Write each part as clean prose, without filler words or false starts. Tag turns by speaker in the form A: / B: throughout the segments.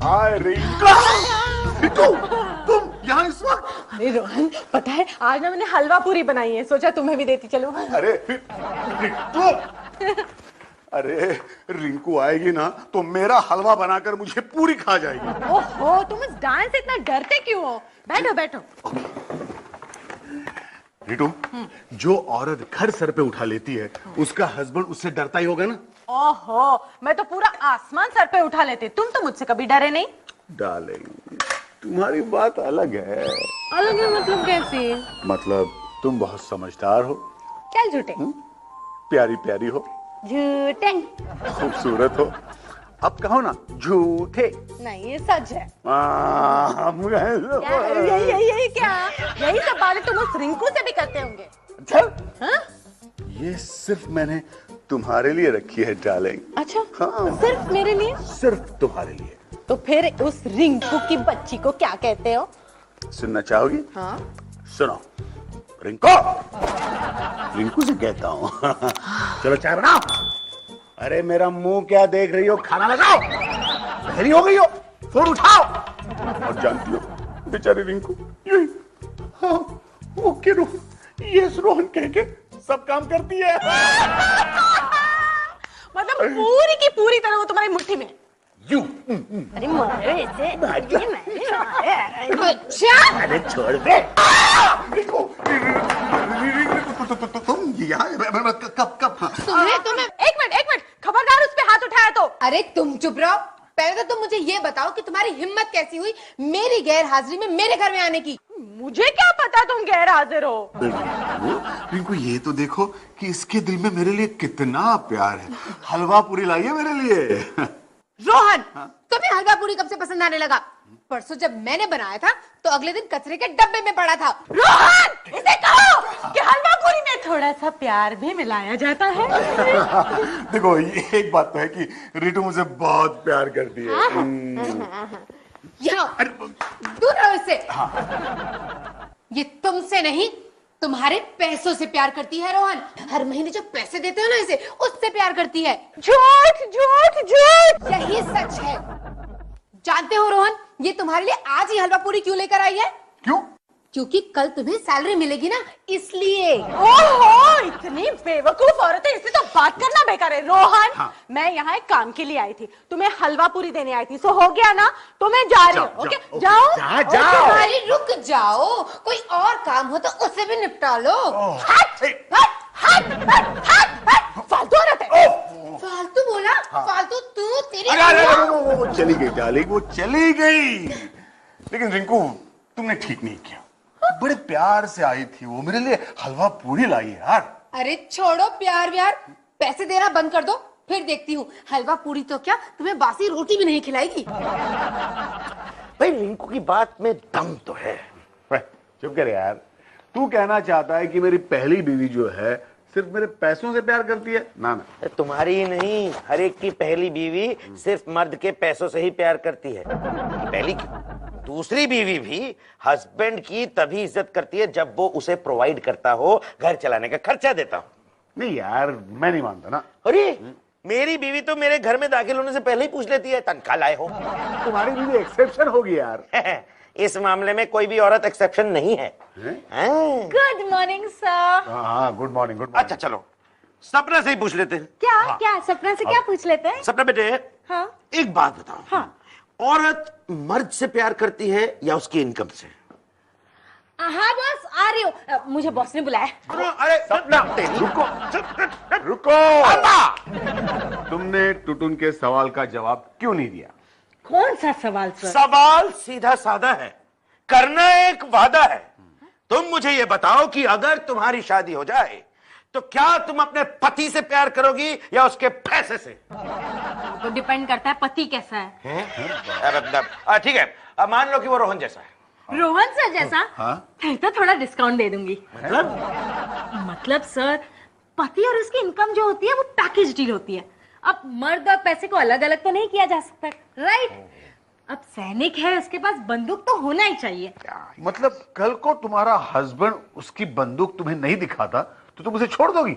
A: हाय रिंकू, रिंकू तुम यहाँ इस वक्त?
B: अरे रोहन, पता है आज ना मैंने हलवा पूरी बनाई है, सोचा तुम्हें भी देती चलो।
A: अरे रिंकू, अरे रिंकू आएगी ना तो मेरा हलवा बनाकर मुझे पूरी खा जाएगी।
B: ओहो, तुम इस डांस से इतना डरते क्यों हो? बैठो बैठो।
A: रिटू, जो औरत घर सर पे उठा लेती है उसका हस्बैंड उससे डरता ही होगा ना।
B: ओहो, मैं तो पूरा आसमान सर पे उठा लेती, तुम तो मुझसे कभी डरे नहीं।
A: डार्लिंग, तुम्हारी बात अलग है।
B: अलग है मतलब कैसी?
A: मतलब तुम बहुत समझदार हो।
B: क्या झूठे?
A: प्यारी प्यारी हो,
B: झूठे
A: खूबसूरत हो। अब कहो ना झूठे।
B: नहीं, ये सच है।
A: क्या?
B: यही क्या? यही सब बातें तुम उस रिंकू से भी करते होंगे।
A: अच्छा,
B: हाँ?
A: ये सिर्फ मैंने तुम्हारे लिए रखी है डार्लिंग।
B: अच्छा,
A: हाँ।
B: सिर्फ मेरे लिए?
A: सिर्फ तुम्हारे लिए।
B: तो फिर उस रिंकू की बच्ची को क्या कहते हो?
A: सुनना चाहोगी?
B: हाँ।
A: सुनो, रिंकू, रिंकू से कहता हूँ। चलो चाय बनाओ। अरे मेरा मुंह क्या देख रही हो, खाना लगाओ। बहरी हो गई हो, फोन उठाओ। और जानती हो बेचारी रिंकू यही हाँ ओके रोहन, यस रोहन कह के सब काम करती है।
B: मतलब पूरी की पूरी तरह वो तुम्हारी मुट्ठी में।
A: यू
B: अरे मारो इसे।
A: अच्छा, अरे छोड़ दे। रिंकू, तुम यहाँ कब?
B: तुम्हें एक मिनट, खबरदार उस पे हाथ उठाया तो।
C: अरे तुम चुप रहो। पहले तो तुम मुझे ये बताओ कि तुम्हारी हिम्मत कैसी हुई मेरी गैर हाजिरी में मेरे घर में आने की।
B: मुझे क्या पता तुम गैर हाजिर हो।
A: रिंकू, ये तो देखो कि इसके दिल में मेरे लिए कितना प्यार है। हलवा पूरी लाई है मेरे लिए।
C: रोहन, तुम्हें हलवा पूरी कब से पसंद आने लगा? परसों जब मैंने बनाया था तो अगले दिन कचरे के डब्बे में पड़ा था।
B: रोहन, इसे कहो कि हलवा पूरी में थोड़ा सा प्यार भी मिलाया जाता है।
A: देखो, ये एक बात तो है कि रिटू मुझे बहुत प्यार करती है।
C: यहाँ दूर रहो इससे। ये तुमसे नहीं, तुम्हारे पैसों से प्यार करती है रोहन। हर महीने जो पैसे देते हो ना इसे, उससे प्यार करती है।
B: झूठ झूठ झूठ।
C: यही सच है। जानते हो रोहन, ये तुम्हारे लिए आज ही हलवा पूरी क्यों लेकर आई है?
A: क्यों?
C: क्योंकि कल तुम्हें सैलरी मिलेगी ना, इसलिए।
B: ओहो, इतनी बेवकूफ औरत है, इससे तो बात करना बेकार है। रोहन,
A: हाँ।
B: मैं यहाँ एक काम के लिए आई थी, तुम्हें हलवा पूरी देने आई थी। सो हो गया ना, तो मैं जा रही हूँ। ओके, जाओ।
C: अरे रुक जाओ, कोई और काम हो तो उसे भी निपटा लो।
B: फालतू औरत है।
C: फालतू बोला? फालतू तू, तेरी
A: वो चली गई डार्लिंग, वो चली गई। लेकिन रिंकू, तुमने ठीक नहीं किया। बड़े प्यार से आई थी वो, मेरे लिए हलवा पूरी लाई है यार।
C: अरे छोड़ो प्यार व्यार, पैसे देना बंद कर दो, फिर देखती हूँ। हलवा पूरी तो क्या, तुम्हें बासी रोटी भी नहीं खिलाएगी।
A: भाई रिंकू की बात में दम तो है। चुप कर यार। तू कहना चाहता है कि मेरी पहली बीवी जो है सिर्फ मेरे पैसों से प्यार करती है? ना ना,
D: तुम्हारी ही नहीं, हर एक की पहली बीवी सिर्फ मर्द के पैसों से ही प्यार करती है। पहली क्यों, दूसरी बीवी भी हस्बैंड की तभी इज्जत करती है जब वो उसे प्रोवाइड करता हो, घर चलाने का खर्चा देता हो।
A: नहीं यार, मैं नहीं मानता ना।
D: अरे मेरी बीवी तो मेरे घर में दाखिल होने से पहले ही पूछ लेती है तनख्वाह लाए हो।
A: तुम्हारी बीवी एक्सेप्शन होगी यार।
D: इस मामले में कोई भी औरत एक्सेप्शन नहीं है।
B: Good morning sir.
A: हाँ, गुड मॉर्निंग।
D: अच्छा चलो, सपना से ही पूछ लेते हैं।
B: क्या क्या सपना से क्या पूछ लेते हैं?
D: सपना बेटे,
B: हाँ
D: एक बात बताओ।
B: हाँ।
D: औरत मर्द से प्यार करती है या उसकी इनकम से?
B: हाँ बॉस, आ रही हूँ। मुझे बॉस ने बुलाया।
D: अरे
A: सपना, रुको। तुमने टुटुन के सवाल का जवाब क्यों नहीं दिया?
B: कौन सा सवाल सर?
D: सवाल सीधा साधा है, करना एक वादा है। तुम मुझे ये बताओ कि अगर तुम्हारी शादी हो जाए तो क्या तुम अपने पति से प्यार करोगी या उसके पैसे से?
B: तो डिपेंड करता है पति कैसा है।
D: ठीक है, अब मान लो कि वो रोहन जैसा है।
B: रोहन सर जैसा?
A: हाँ?
B: फिर तो थोड़ा डिस्काउंट दे दूंगी। मतलब सर, पति और उसकी इनकम जो होती है वो पैकेज डील होती है। अब मर्द और पैसे को अलग अलग तो नहीं किया जा सकता, राइट? अब सैनिक है, उसके पास बंदूक तो होना ही चाहिए।
A: मतलब कल को तुम्हारा हस्बैंड उसकी बंदूक तुम्हें नहीं दिखाता तो तुम उसे छोड़ दोगी?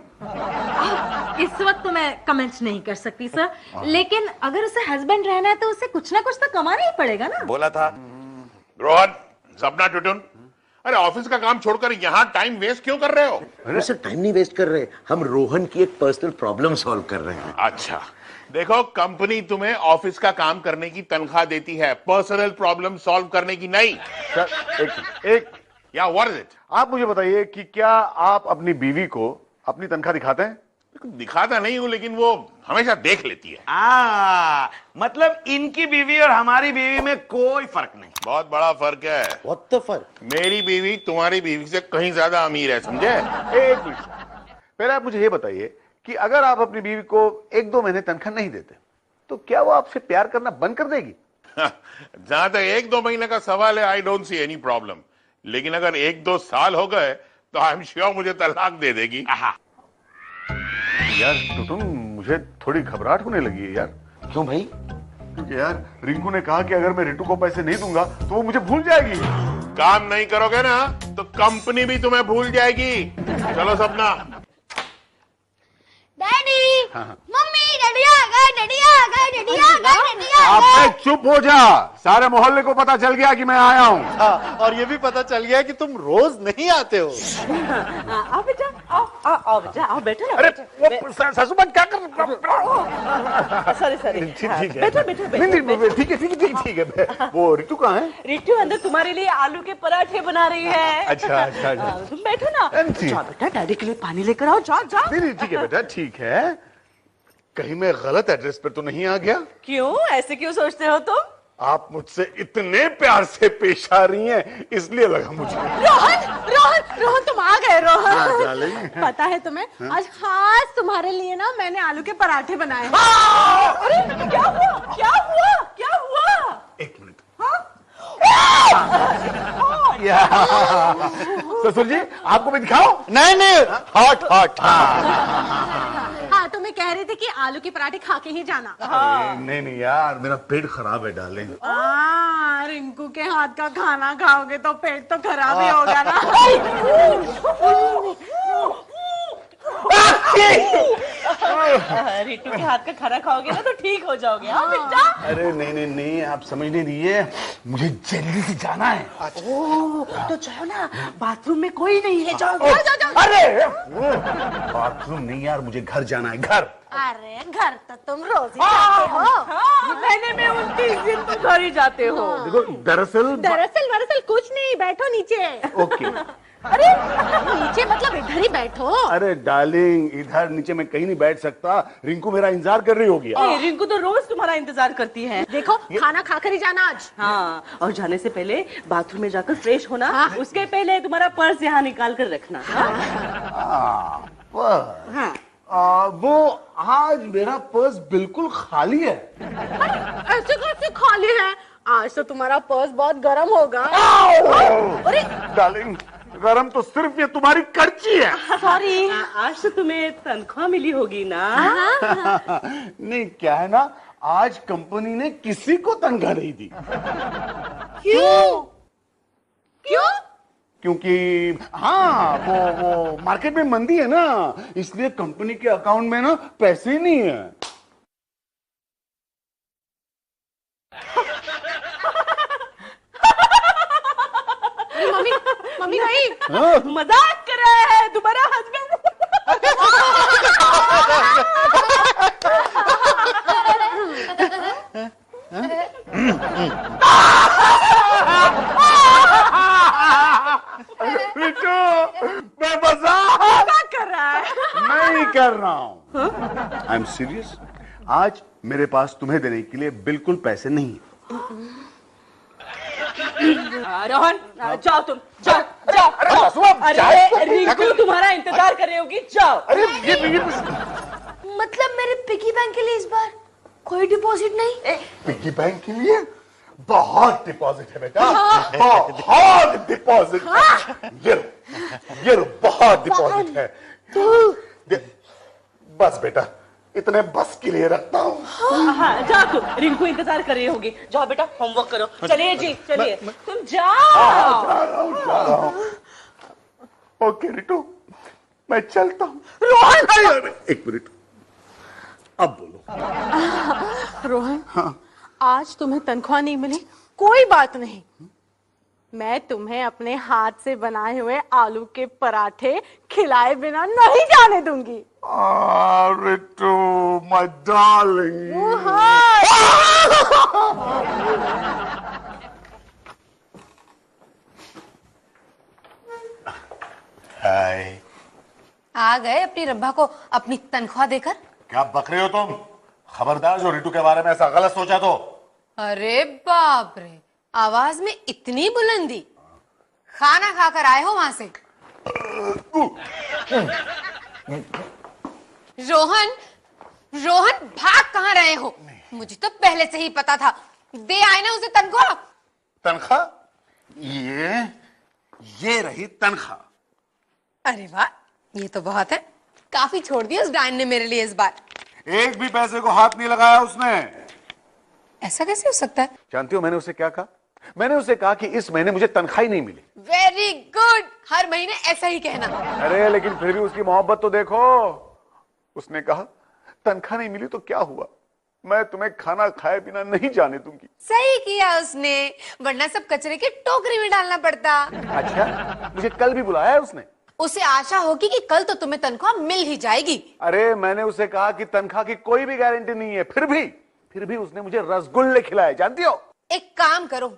B: इस वक्त तो मैं कमेंट नहीं कर सकती सर, लेकिन अगर उसे हस्बैंड रहना है तो उसे कुछ ना कुछ तो कमाना ही पड़ेगा ना।
D: बोला था।
E: रोहन, सपना टुटुन, अरे ऑफिस का काम छोड़कर यहाँ टाइम वेस्ट क्यों कर रहे हो?
D: अरे सर टाइम नहीं वेस्ट कर रहे, हम रोहन की एक पर्सनल प्रॉब्लम सॉल्व कर रहे हैं।
E: अच्छा, देखो कंपनी तुम्हें ऑफिस का काम करने की तनख्वाह देती है, पर्सनल प्रॉब्लम सॉल्व करने की नहीं।
A: सर एक
E: या व्हाट इज इट?
A: आप मुझे बताइए कि क्या आप अपनी बीवी को अपनी तनख्वाह दिखाते हैं?
E: दिखाता नहीं हूं, लेकिन वो हमेशा देख लेती है।
D: मतलब इनकी बीवी और हमारी बीवी में कोई फर्क नहीं।
E: बहुत बड़ा फर्क है।
D: व्हाट द फर्क?
E: मेरी बीवी तुम्हारी बीवी से कहीं ज्यादा अमीर है, समझे?
A: एक मिनट, पहले आप मुझे ये बताइए कि अगर आप अपनी बीवी को 1-2 महीने तनख्वाह नहीं देते तो क्या वो आपसे प्यार करना बंद कर देगी?
E: जहां तक 1-2 महीने का सवाल है, I don't see any problem, लेकिन अगर 1-2 साल हो गए तो आई एम श्योर मुझे तलाक दे देगी।
A: यार टुटुन, मुझे थोड़ी घबराहट होने लगी है यार।
D: क्यों भाई?
A: क्योंकि यार रिंकू ने कहा कि अगर मैं रितु को पैसे नहीं दूंगा तो वो मुझे भूल जाएगी।
E: काम नहीं करोगे ना तो कंपनी भी तुम्हें भूल जाएगी। चलो सपना।
F: डैडी, मम्मी, डैडी आ गए, डैडी आ गए, डैडी आ गए, डैडी आ
A: आप
F: गए।
A: चुप हो जा, सारे मोहल्ले को पता चल गया कि मैं आया हूँ।
G: और ये भी पता चल गया कि तुम रोज नहीं आते हो।
H: आओ बेटा, आओ बेटा, आओ बैठो ना।
A: अरे वो ससुमा क्या कर?
H: सॉरी सॉरी,
A: ठीक है,
H: बैठो बैठो
A: नहीं ठीक है। वो रितु कहाँ है?
H: रितु अंदर तुम्हारे लिए आलू के पराठे बना रही है।
A: अच्छा।
H: तुम बैठो ना। जाओ बेटा, डैडी के लिए पानी लेकर आओ, जाओ जाओ।
A: नहीं ठीक है बेटा, ठीक है। कहीं मैं गलत एड्रेस पर तो नहीं आ गया?
H: क्यों, ऐसे क्यों सोचते हो तुम?
A: आप मुझसे इतने प्यार से पेश आ रही हैं, इसलिए लगा मुझे।
C: रोहन तुम आ गए। रोहन,
A: डार्लिंग।
C: पता है तुम्हें आज खास तुम्हारे लिए ना मैंने आलू के पराठे बनाए हैं।
H: अरे क्या हुआ, क्या हुआ, क्या हुआ?
A: एक मिनट। ससुर जी, आपको भी दिखाओ?
G: नहीं, हॉट।
C: हाँ, तो मैं कह रही थी कि आलू के पराठे खा के ही जाना।
A: नहीं यार, मेरा पेट खराब है डार्लिंग।
C: रिंकू के हाथ का खाना खाओगे तो पेट तो खराब ही होगा ना।
H: रितु के हाथ का खाना खाओगे ना तो ठीक हो जाओगे। हाँ बेटा।
A: अरे नहीं, आप समझ नहीं रही है, मुझे जल्दी से जाना है।
H: तो जाओ ना, बाथरूम में कोई नहीं है, जाओ।
A: अरे बाथरूम नहीं यार, मुझे घर जाना है, घर।
F: अरे घर तो तुम रोज ही जाते हो।
H: महीने में 29 दिन तुम घर ही जाते हो।
A: देखो
C: दरअसल कुछ नहीं, बैठो नीचे।
A: ओके।
C: अरे नीचे मतलब इधर ही बैठो।
A: अरे डार्लिंग, इधर नीचे मैं कहीं नहीं बैठ सकता, रिंकू मेरा इंतजार कर रही होगी।
H: रिंकू तो रोज तुम्हारा इंतजार करती है।
C: देखो खाना खाकर ही जाना आज।
H: हाँ, और जाने से पहले बाथरूम में जाकर फ्रेश होना। उसके पहले तुम्हारा पर्स यहाँ निकाल कर रखना।
A: वो आज मेरा पर्स बिल्कुल खाली है।
C: ऐसे कैसे खाली है? आज तो तुम्हारा पर्स बहुत गर्म होगा।
A: अरे डार्लिंग, गरम तो सिर्फ ये तुम्हारी कर्ची है।
H: सॉरी, आज तो तुम्हें तनख्वाह मिली होगी ना?
A: नहीं, क्या है ना, आज कंपनी ने किसी को तनख्वाह नहीं दी।
C: क्यों?
A: क्योंकि हाँ, वो मार्केट में मंदी है ना, इसलिए कंपनी के अकाउंट में ना पैसे ही नहीं है।
C: मम्मी भाई
H: मजाक कर रहे हैं, तुम्हारा हस्बैंड।
A: रितु, मैं मजाक
H: कर रहा है।
A: नहीं कर रहा हूँ। I am serious. आज मेरे पास तुम्हें देने के लिए बिल्कुल पैसे नहीं है।
H: रोहन, जाओ तुम, जाओ। अरे रिंकू तुम्हारा इंतजार कर रही होगी, जाओ।
A: अरे ये
F: मतलब मेरे पिगी बैंक के लिए इस बार कोई डिपॉजिट नहीं?
A: पिगी बैंक के लिए बहुत डिपॉजिट है बेटा, बहुत डिपॉजिट है। ये लो, बहुत डिपॉजिट है। बस बेटा, इतने बस के लिए रखता हूँ।
H: हाँ, जाओ तुम, रिंकू इंतजार कर रही होगी। जाओ बेटा, होमवर्क करो। चलिए जी, चलिए तुम जाओ।
A: जा रहा हूँ। ओके रितु, मैं चलता हूँ।
C: रोहन,
A: एक मिनट, अब बोलो।
H: रोहन, आज तुम्हें तनख्वाह नहीं मिली, कोई बात नहीं। मैं तुम्हें अपने हाथ से बनाए हुए आलू के पराठे खिलाए बिना नहीं जाने दूंगी।
A: Ritu, my darling. हाय।
C: आ गए अपनी रब्बा को अपनी तनख्वाह देकर।
A: क्या बक रहे हो तुम? खबरदार जो रितु के बारे में ऐसा गलत सोचा तो।
C: अरे बाप रे, आवाज में इतनी बुलंदी। खाना खाकर आए हो वहां से? रोहन, रोहन भाग कहाँ रहे हो? मुझे तो पहले से ही पता था। दे आए ना उसे तनख्वाह।
A: तनख्वाह? ये रही तनख्वाह।
C: अरे वाह, ये तो बहुत है। काफी छोड़ दिया उस डायन ने मेरे लिए इस बार।
A: एक भी पैसे को हाथ नहीं लगाया उसने।
C: ऐसा कैसे हो सकता है?
A: जानती हो मैंने उसे क्या कहा? मैंने उसे कहा कि इस महीने मुझे तनख्वाह ही नहीं मिली।
C: वेरी गुड, हर महीने ऐसा ही कहना।
A: अरे लेकिन फिर भी उसकी मोहब्बत तो देखो। उसने कहा तनख्वाह नहीं मिली तो क्या हुआ, मैं तुम्हें खाना खाए बिना नहीं जाने दूंगी।
C: सही किया उसने, वरना सब कचरे के टोकरी में डालना पड़ता।
A: अच्छा, मुझे कल भी बुलाया है उसने।
C: उसे आशा होगी कि कल तो तुम्हें तनख्वाह मिल ही जाएगी।
A: अरे मैंने उसे कहा कि तनख्वाह की कोई भी गारंटी नहीं है, फिर भी उसने मुझे रसगुल्ले खिलाए, जानती हो।
C: एक काम करो,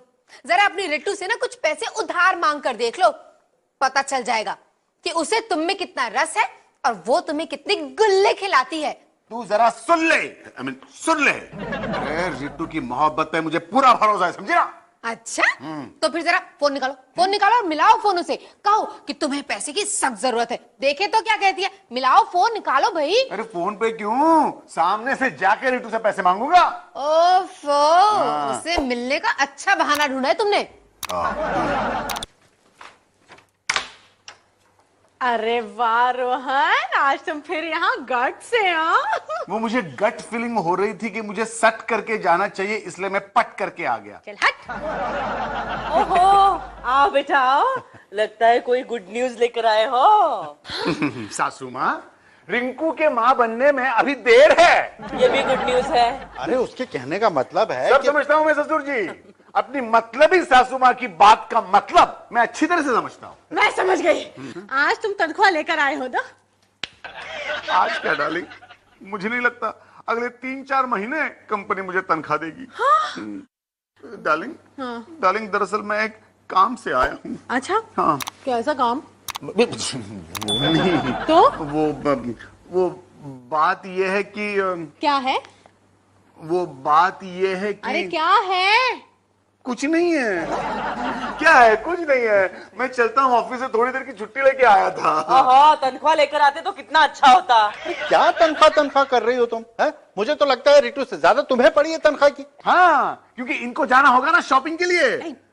C: जरा अपनी रिट्टू से ना कुछ पैसे उधार मांग कर देख लो, पता चल जाएगा कि उसे तुम में कितना रस है और वो तुम्हें कितने गुल्ले खिलाती है।
A: तू जरा सुन ले, सुन ले। अरे रितु की मोहब्बत पे मुझे पूरा भरोसा है, समझी ना?
C: अच्छा, तो फिर जरा फोन निकालो और मिलाओ फोन उसे। कहो कि तुम्हें पैसे की सख्त जरूरत है। देखे तो क्या कहती है। मिलाओ फोन, निकालो भाई।
A: अरे फोन पे क्यों, सामने से जाके रितु से पैसे मांगूंगा।
C: ओफो, उसे मिलने का अच्छा बहाना ढूंढा है तुमने।
H: अरे वाह रोहन, आज तुम फिर यहाँ गट से हो।
A: वो मुझे गट फीलिंग हो रही थी कि मुझे सट करके जाना चाहिए, इसलिए मैं पट करके आ गया।
C: चल हट।
H: ओहो, आओ बेटा आओ, लगता है कोई गुड न्यूज लेकर आए हो।
A: सासू माँ, रिंकू के माँ बनने में अभी देर है।
H: ये भी गुड न्यूज है।
G: अरे उसके कहने का मतलब है
A: सब समझता हूँ मैं ससुर जी, अपनी मतलबी सासू माँ की बात का मतलब मैं अच्छी तरह से समझता हूँ।
H: मैं समझ गई, आज तुम तनख्वाह लेकर आए हो ना।
A: आज क्या डार्लिंग, मुझे नहीं लगता अगले 3-4 महीने कंपनी मुझे तनख्वाह देगी। डार्लिंग, डार्लिंग दरअसल मैं एक काम से आया हूँ।
H: अच्छा,
A: हाँ।
H: कैसा काम?
A: नहीं,
H: तो
A: वो बात ये है कि
H: क्या है?
A: वो बात ये है कि
H: अरे क्या है?
A: कुछ नहीं है। क्या है? कुछ नहीं है। मैं चलता हूँ, ऑफिस से थोड़ी देर की छुट्टी लेके आया था।
H: ओहो, तनख्वाह लेकर आते तो कितना अच्छा होता।
G: क्या तनख्वाह कर रही हो तुम? है? मुझे तो लगता है रितु से ज्यादा तुम्हें पड़ी है तनख्वाह की।
A: हाँ, क्योंकि इनको जाना होगा ना शॉपिंग के लिए।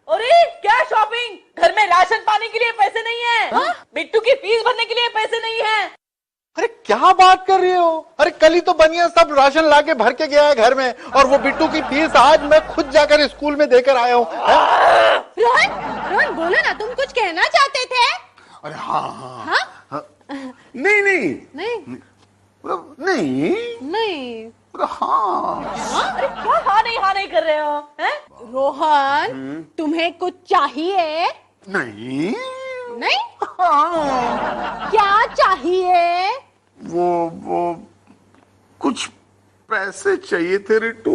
H: अरे क्या शॉपिंग? घर में राशन पाने के लिए पैसे नहीं है, बिट्टू की फीस भरने के लिए पैसे नहीं है।
G: अरे क्या बात कर रही हो? अरे कल ही तो बनिया सब राशन लाके भर के गया है घर में, और वो बिट्टू की फीस आज मैं खुद जाकर स्कूल में देकर आया हूँ।
H: रोहन बोलो ना, तुम कुछ कहना चाहते थे।
A: अरे हाँ। नहीं नहीं
H: नहीं
A: नहीं, हाँ।
H: अरे क्या हाँ नहीं कर रहे हो? हैं? रोहन, तुम्हें कुछ चाहिए?
A: नहीं।
H: हाँ। क्या चाहिए?
A: वो कुछ पैसे चाहिए थे रिट्टू।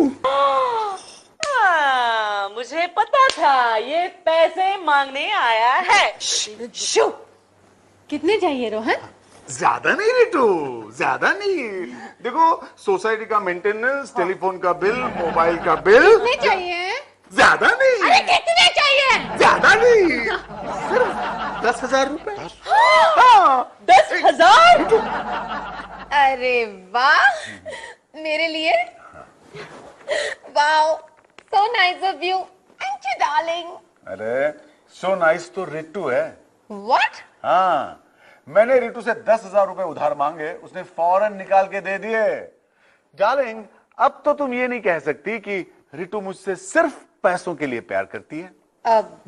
H: मुझे पता था ये पैसे मांगने आया है। शू। कितने चाहिए रोहन?
A: ज्यादा नहीं रिट्टू, ज्यादा नहीं। देखो, सोसाइटी का मेंटेनेंस, टेलीफोन का बिल, मोबाइल का बिल।
C: कितने चाहिए?
A: ज्यादा नहीं।
C: अरे कितने चाहिए?
A: ज्यादा नहीं, सिर्फ 10,000 रुपए।
H: 10,000?
C: अरे वाह, मेरे लिए। Wow, so nice of you, thank you darling.
A: अरे सो नाइस तो रिट्टू है।
C: व्हाट?
A: हाँ, मैंने रिट्टू से 10,000 रुपए उधार मांगे, उसने फौरन निकाल के दे दिए। डार्लिंग, अब तो तुम ये नहीं कह सकती कि रिट्टू मुझसे सिर्फ पैसों के लिए प्यार करती है।
C: अब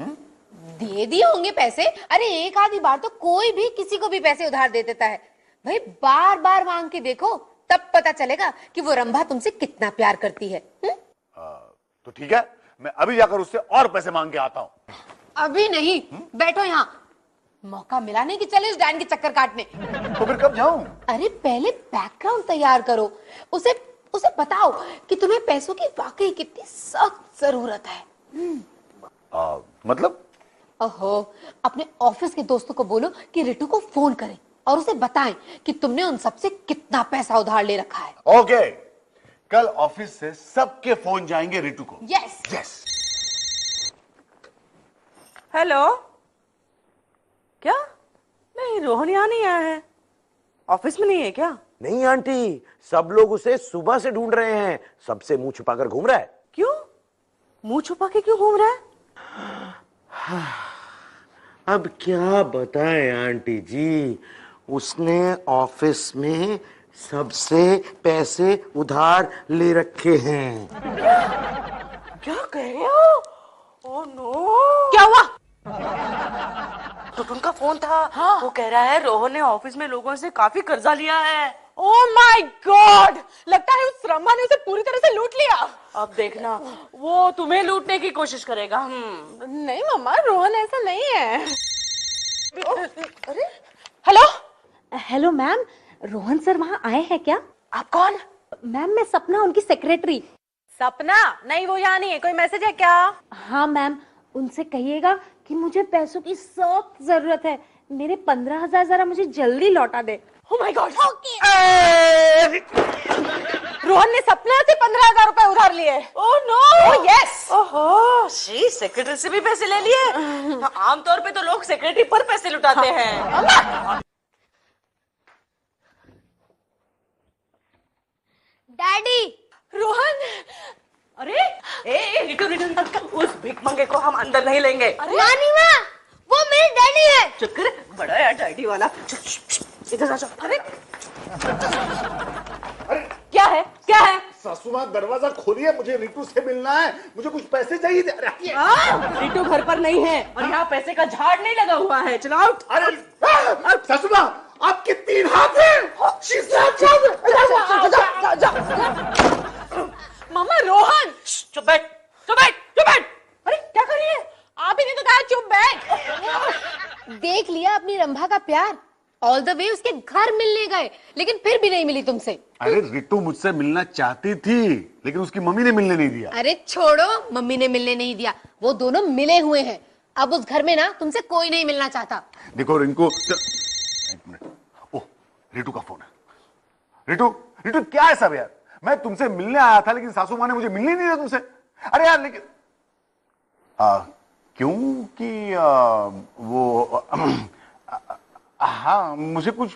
C: दे दिए होंगे पैसे। अरे एक आधी बार तो कोई भी किसी को भी पैसे उधार दे देता है भाई। बार बार मांग के देखो, तब पता चलेगा कि वो रंभा तुमसे कितना प्यार करती है।
A: तो ठीक है, मैं अभी जाकर उससे और पैसे मांग के आता हूँ।
C: अभी नहीं, बैठो यहाँ। मौका मिला नहीं कि चले उस डैन के चक्कर काटने।
A: तो फिर कब जाऊं?
C: अरे पहले बैकग्राउंड तैयार करो, उसे उसे बताओ कि तुम्हें पैसों की वाकई कितनी सख्त जरूरत है।
A: मतलब?
C: ओहो, अपने ऑफिस के दोस्तों को बोलो कि रितु को फोन करें और उसे बताएं कि तुमने उन सबसे कितना पैसा उधार ले रखा है।
A: ओके, कल ऑफिस से सबके फोन जाएंगे रितु को।
C: Yes
A: yes.
I: हेलो, क्या? नहीं, रोहन यहाँ नहीं आया है। ऑफिस में नहीं है क्या?
D: नहीं आंटी, सब लोग उसे सुबह से ढूंढ रहे हैं। सबसे मुंह छुपाकर घूम रहा है।
I: क्यों? मुंह छुपा के क्यों घूम रहा है?
D: अब क्या बताएं आंटी जी, उसने ऑफिस में सबसे पैसे उधार ले रखे हैं।
I: क्या कह रहे हो? Oh no!
H: क्या हुआ?
I: तो उनका फोन था। हाँ। वो कह रहा है रोहन ने ऑफिस में लोगों से काफी कर्जा लिया है।
H: ओह माय गॉड, लगता है उस रंभा ने उसे पूरी तरह से लूट लिया।
I: अब देखना, वो तुम्हें लूटने की कोशिश करेगा।
H: नहीं मम्मा, रोहन ऐसा नहीं है। अरे hello
B: hello ma'am, Rohan sir वहाँ आए हैं क्या?
I: आप कौन?
B: मैम मैं सपना, उनकी सेक्रेटरी।
H: सपना? नहीं, वो यहाँ नहीं है। कोई मैसेज है क्या?
B: हाँ मैम, उनसे कहिएगा कि मुझे पैसों की सख्त जरूरत है। मेरे 15,000 जरा मुझे जल्दी लौटा दे।
H: ओह माय गॉड, रोहन ने सपना से 15,000 रुपए उधार लिए।
I: Oh no!
H: Oh yes.
I: ओहो, शी सेक्रेटरी से भी पैसे ले लिए। आमतौर पे तो लोग सेक्रेटरी पर पैसे लुटाते हैं।
C: डैडी।
H: रोहन,
I: अरे रिटू, उस भिखमंगे को हम अंदर नहीं लेंगे।
C: नानी माँ, वो मेरे डैडी है।
I: चुप कर, बड़ा यार डैडी वाला। इधर आ जाओ। अरे क्या है? क्या है?
A: सासू माँ, दरवाजा खोलिए, मुझे रितु से मिलना है। मुझे कुछ पैसे चाहिए थे।
I: रिटू घर पर नहीं है और यहाँ पैसे का झाड़ नहीं लगा हुआ है। चलो आउट।
A: अरे सासू माँ, आपके 3 हाथ हैं।
H: मम्मा रोहन।
I: चुप बैठ, चुप बैठ, चुप बैठ।
H: अरे क्या कर रही है? आप ही ने तो कहा चुप बैठ।
C: देख लिया अपनी रंभा का प्यार। ऑल द वे उसके घर मिलने गए, लेकिन फिर भी नहीं मिली तुमसे।
A: अरे रितु मुझसे मिलना चाहती थी, लेकिन उसकी मम्मी ने मिलने नहीं दिया।
C: अरे छोड़ो, मम्मी ने मिलने नहीं दिया, वो दोनों मिले हुए हैं। अब उस घर में ना तुमसे कोई नहीं मिलना चाहता।
A: देखो रिंकू, एक मिनट। ओह, रितु का फोन है। रितु, रितु क्या है सब यार? मैं तुमसे मिलने आया था, लेकिन सासू माँ ने मुझे मिलने नहीं दिया तुमसे। अरे यार, लेकिन क्योंकि वो हाँ, मुझे कुछ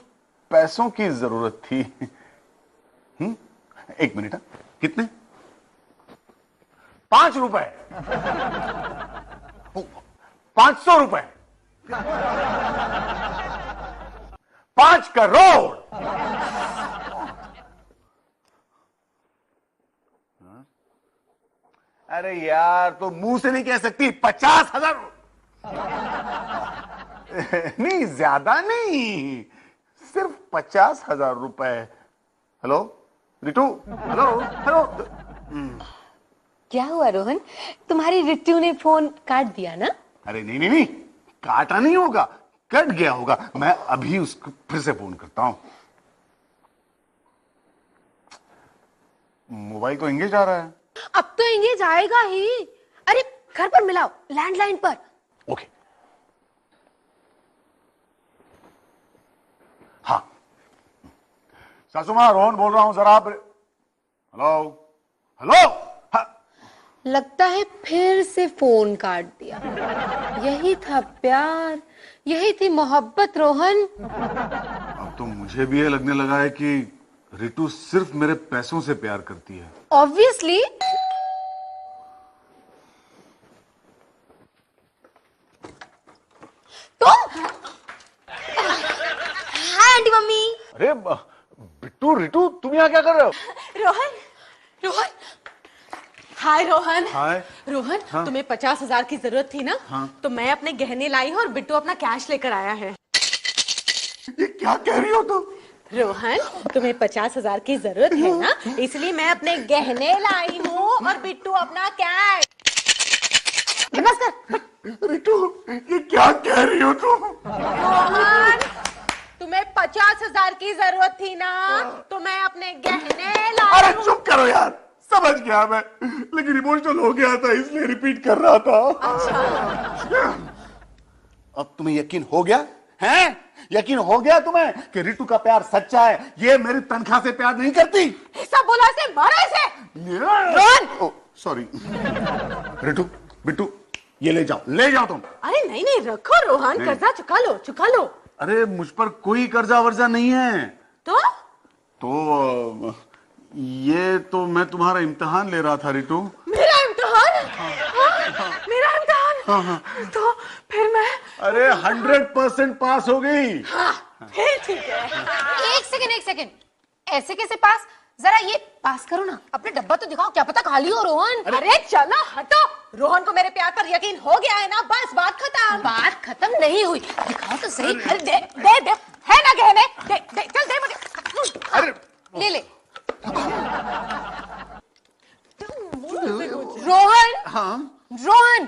A: पैसों की जरूरत थी। 1 मिनट। कितने? 5 रुपए। 500 रुपए। 5 करोड़। अरे यार, तो मुंह से नहीं कह सकती। 50,000। नहीं, ज्यादा नहीं, सिर्फ 50,000 रुपए। Hello Ritu, hello hello.
C: क्या हुआ रोहन, तुम्हारी रितु ने फोन काट दिया ना?
A: अरे नहीं नहीं नहीं, काटा नहीं होगा, कट गया होगा। मैं अभी उसको फिर से फोन करता हूं। मोबाइल तो एंगेज आ रहा है।
C: अब तो एंगेज आएगा ही। अरे घर पर मिलाओ, लैंडलाइन पर।
A: ओके। हाँ, सासू माँ, रोहन बोल रहा हूं, जरा आप। Hello hello. हाँ।
C: लगता है फिर से फोन काट दिया। यही था प्यार, यही थी मोहब्बत रोहन।
A: अब तो मुझे भी ये लगने लगा है कि रितु सिर्फ मेरे पैसों से प्यार करती है।
C: ऑब्वियसली। तुम? Hi aunty mummy.
A: अरे बिट्टू, रितु, तुम यहाँ क्या कर रहे हो?
H: रोहन, रोहन। हाय रोहन।
A: हाय।
H: रोहन,
A: हाँ?
H: तुम्हें 50,000 की जरूरत थी ना?
A: हाँ?
H: तो मैं अपने गहने लाई हूँ और बिट्टू अपना कैश लेकर आया है।
A: ये क्या कह रही हो तुम?
H: रोहन, तुम्हें 50,000 की जरूरत है ना, इसलिए मैं अपने गहने लाई हूँ और बिट्टू अपना कैश।
A: रितु, ये क्या कह रही हो तुम?
H: रोहन, तुम्हें 50,000 की जरूरत थी ना, तो मैं अपने गहने लाई
A: अरे
H: हूँ।
A: चुप करो यार, समझ गया मैं, लेकिन इमोशनल हो गया था इसलिए रिपीट कर रहा था। अब तुम्हें यकीन हो गया है? यकीन हो गया तुम्हें कि रितु का प्यार सच्चा है, ये मेरी तनख्वाह से प्यार नहीं करती।
H: ऐसा बोला से मारा से।
A: ओ सॉरी। रितु, बिट्टू, ये ले जाओ तुम।
H: अरे नहीं नहीं, रखो रोहन,
A: नहीं।
H: कर्जा चुका लो।
A: अरे मुझ पर कोई कर्जा वर्जा नहीं है। तो ये तो मैं तुम्हारा इम्तिहान ले रहा था रितु।
H: मेरा इम्तिहान? मेरा इम्तिहान? तो फिर मैं,
A: अरे 100% पास हो गई।
H: फिर ठीक है।
C: एक सेकंड, ऐसे कैसे पास? जरा ये पास करो ना, अपने डब्बा तो दिखाओ, क्या पता खाली हो रोहन।
H: अरे चलो हटो, रोहन को मेरे प्यार पर यकीन हो गया है ना, बस बात खत्म।
C: बात खत्म नहीं हुई, दिखाओ तो सही।
H: दे है ना गहने, दे चल दे मुझे।
A: अरे
C: ले रोहन,
A: हाँ,
C: रोहन,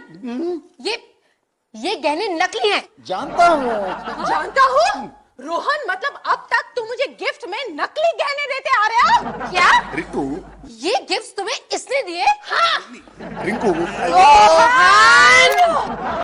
C: ये गहने नकली हैं।
A: जानता हूँ।
H: जानता हूँ रोहन, मतलब अब तक तुम मुझे गिफ्ट में नकली गहने देते आ रहे हो क्या?
A: रितु,
C: ये गिफ्ट तुम्हें इसने दिए? हाँ।
A: रिंकू,
C: रोहन,